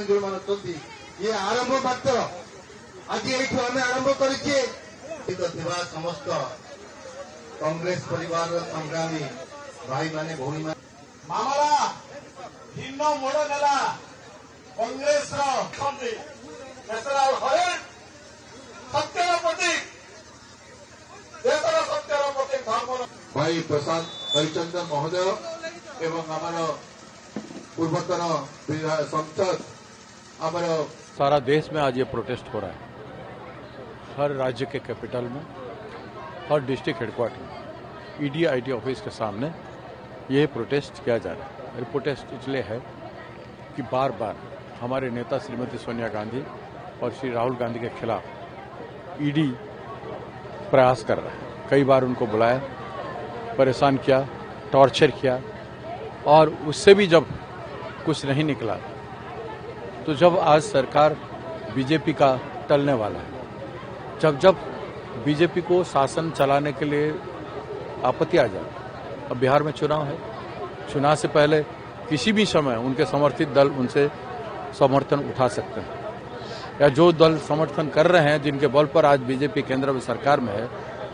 ବର୍ତ୍ତମାନ ଯେଉଁମାନେ ଅଛନ୍ତି ଇଏ ଆରମ୍ଭ ମାତ୍ର। ଆଜି ଏଇଠୁ ଆମେ ଆରମ୍ଭ କରିଛେ ଥିବା ସମସ୍ତ କଂଗ୍ରେସ ପରିବାରର ସଂଗ୍ରାମୀ ଭାଇମାନେ ଭଉଣୀମାନେ ମାମଲା ଭିନ୍ନ ମୋଡ଼ ନେଲା କଂଗ୍ରେସର ନ୍ୟାସନାଲ ହରେଣ୍ଡ ସତ୍ୟର ପ୍ରତୀକ ଦେଶର ସତ୍ୟର ପ୍ରତୀକ ଧର୍ମର भाई प्रशांत हरिचंदन महोदय एवं आमर पूर्वतन संसद आमर सारा देश में आज ये प्रोटेस्ट हो रहा है। हर राज्य के कैपिटल में, हर डिस्ट्रिक्ट हेडक्वार्टर में, ईडी आईटी ऑफिस के सामने ये प्रोटेस्ट किया जा रहा है। ये प्रोटेस्ट इसलिए है कि बार बार हमारे नेता श्रीमती सोनिया गांधी और श्री राहुल गांधी के खिलाफ ईडी प्रयास कर रहा है। कई बार उनको बुलाया, परेशान किया, टॉर्चर किया और उससे भी जब कुछ नहीं निकला तो जब आज सरकार बीजेपी का टलने वाला है, जब बीजेपी को शासन चलाने के लिए आपत्ति आ जाए। अब बिहार में चुनाव है, चुनाव से पहले किसी भी समय उनके समर्थित दल उनसे समर्थन उठा सकते हैं, या जो दल समर्थन कर रहे हैं जिनके बल पर आज बीजेपी केंद्र में सरकार में है,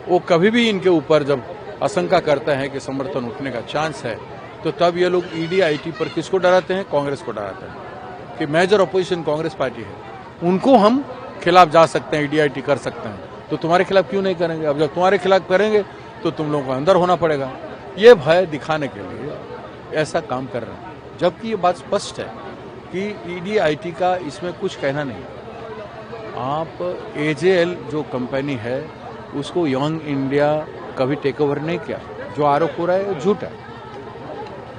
वो कभी भी इनके ऊपर जब आशंका करते हैं कि समर्थन उठने का चांस है तो तब ये लोग ईडी आईटी पर किसको डराते हैं? कांग्रेस को डराते हैं कि मेजर अपोजिशन कांग्रेस पार्टी है, उनको हम खिलाफ जा सकते हैं, ईडी आईटी कर सकते हैं, तो तुम्हारे खिलाफ क्यों नहीं करेंगे? अब जब तुम्हारे खिलाफ करेंगे तो तुम लोगों को अंदर होना पड़ेगा। ये भय दिखाने के लिए ऐसा काम कर रहे हैं, जबकि ये बात स्पष्ट है कि ईडी आईटी का इसमें कुछ कहना नहीं। आप एजेएल जो कंपनी है उसको यंग इंडिया कभी टेक ओवर नहीं किया। जो आरोप हो रहा है वो झूठ है।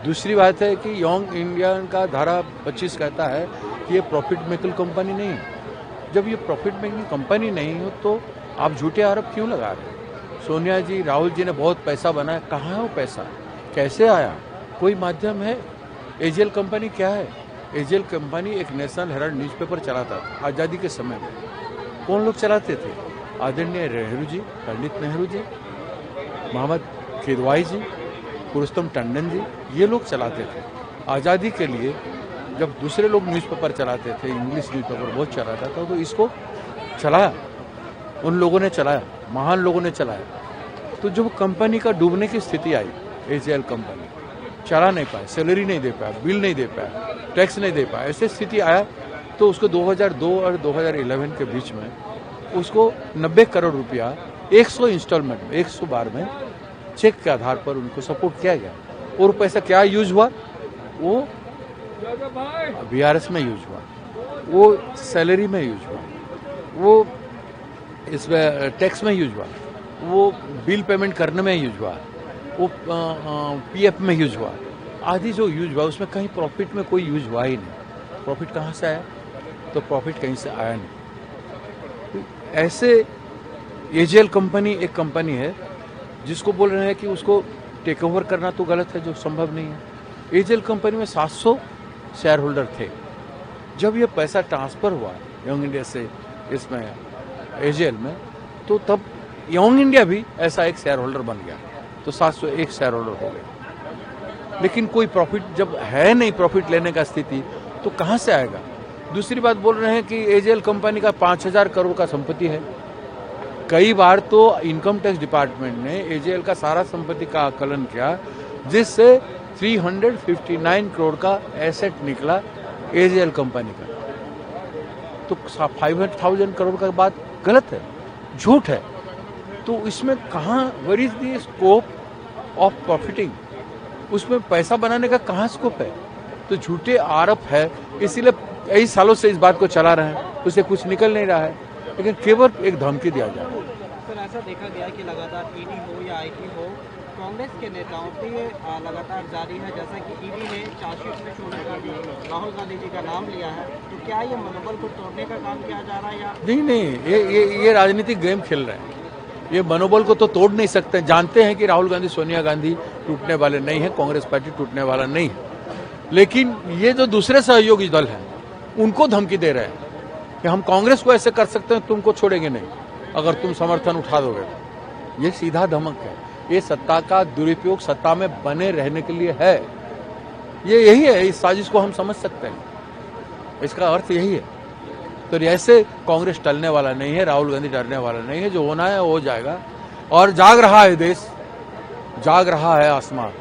दूसरी बात है कि यंग इंडिया का धारा 25 कहता है कि ये प्रॉफिट मेकिंग कंपनी नहीं है। जब ये प्रॉफिट मेकिंग कंपनी नहीं हो तो आप झूठे आरोप क्यों लगा रहे हैं? सोनिया जी, राहुल जी ने बहुत पैसा बनाया, कहाँ है वो पैसा? कैसे आया? कोई माध्यम है? एजेएल कंपनी क्या है? एजेएल कंपनी एक नेशनल हेराल्ड न्यूज़पेपर चलाता था आज़ादी के समय में। कौन लोग चलाते थे? आदरणीय नेहरू जी, पंडित नेहरू जी, मोहम्मद किदवाई जी, पुरुषोत्तम टंडन जी, ये लोग चलाते थे आज़ादी के लिए। जब दूसरे लोग न्यूज़पेपर चलाते थे, इंग्लिश न्यूज़पेपर बहुत चलाता था, तो इसको चलाया, उन लोगों ने चलाया, महान लोगों ने चलाया। तो जब कंपनी का डूबने की स्थिति आई, एजेएल कंपनी चला नहीं पाया, सैलरी नहीं दे पाया, बिल नहीं दे पाया, टैक्स नहीं दे पाया, ऐसे स्थिति आया तो उसको 2002 और 2011 के बीच में उसको 90 करोड़ रुपया 100 इंस्टॉलमेंट में, 100 बार में चेक के आधार पर उनको सपोर्ट किया गया। और पैसा क्या यूज हुआ? वो बीआरएस में यूज हुआ, वो सैलरी में यूज हुआ, वो इसमें टैक्स में यूज हुआ, वो बिल पेमेंट करने में यूज हुआ, वो पीएफ में यूज हुआ। आदि जो यूज हुआ उसमें कहीं प्रॉफिट में कोई यूज हुआ ही नहीं। प्रॉफिट कहाँ से आया? तो प्रॉफिट कहीं से आया नहीं। ऐसे एजेएल कंपनी एक कंपनी है जिसको बोल रहे हैं कि उसको टेक ओवर करना तो गलत है, जो संभव नहीं है। एजेएल कंपनी में 700 शेयर होल्डर थे। जब ये पैसा ट्रांसफर हुआ यंग इंडिया से इसमें एजेएल में, तो तब यंग इंडिया भी ऐसा एक शेयर होल्डर बन गया, तो 701 शेयर होल्डर हो गए। लेकिन कोई प्रॉफिट जब है नहीं, प्रॉफिट लेने का स्थिति, तो कहाँ से आएगा? दूसरी बात बोल रहे हैं कि एजेएल कंपनी का 5000 करोड़ का संपत्ति है। कई बार तो इनकम टैक्स डिपार्टमेंट ने एजेएल का सारा संपत्ति का आकलन किया, जिससे 359 करोड़ का एसेट निकला एजेएल कंपनी का। तो 500,000 करोड़ का बात गलत है, झूठ है। तो इसमें कहाँ, where is the scope of profiting? उसमें पैसा बनाने का कहाँ स्कोप है? तो झूठे आरोप है, इसीलिए कई सालों से इस बात को चला रहे हैं, उसे कुछ निकल नहीं रहा है, लेकिन केवल एक धमकी दिया जा रहा है। सर, ऐसा देखा गया कि लगातार ईडी हो या आईटी हो, कांग्रेस के नेताओं पे लगातार जारी है। जैसा कि ईडी ने चार्जशीट में सोनिया गांधी, राहुल गांधी जी का नाम लिया है, तो क्या ये मनोबल को तोड़ने का काम किया जा रहा है या नहीं, ये राजनीतिक गेम खेल रहे हैं। ये मनोबल को तो तोड़ नहीं सकते। जानते हैं कि राहुल गांधी, सोनिया गांधी टूटने वाले नहीं है, कांग्रेस पार्टी टूटने वाला नहीं है, लेकिन ये जो दूसरे सहयोगी दल हैं उनको धमकी दे रहे हैं कि हम कांग्रेस को ऐसे कर सकते हैं, तुमको छोड़ेंगे नहीं अगर तुम समर्थन उठा दोगे। ये सीधा धमक है। ये सत्ता का दुरुपयोग सत्ता में बने रहने के लिए है। ये यही है, इस साजिश को हम समझ सकते हैं। इसका अर्थ यही है। तो ऐसे कांग्रेस टलने वाला नहीं है, राहुल गांधी डरने वाला नहीं है। जो होना है वो हो जाएगा, और जाग रहा है देश, जाग रहा है आसमान,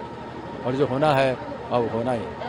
और जो होना है अब होना ही है।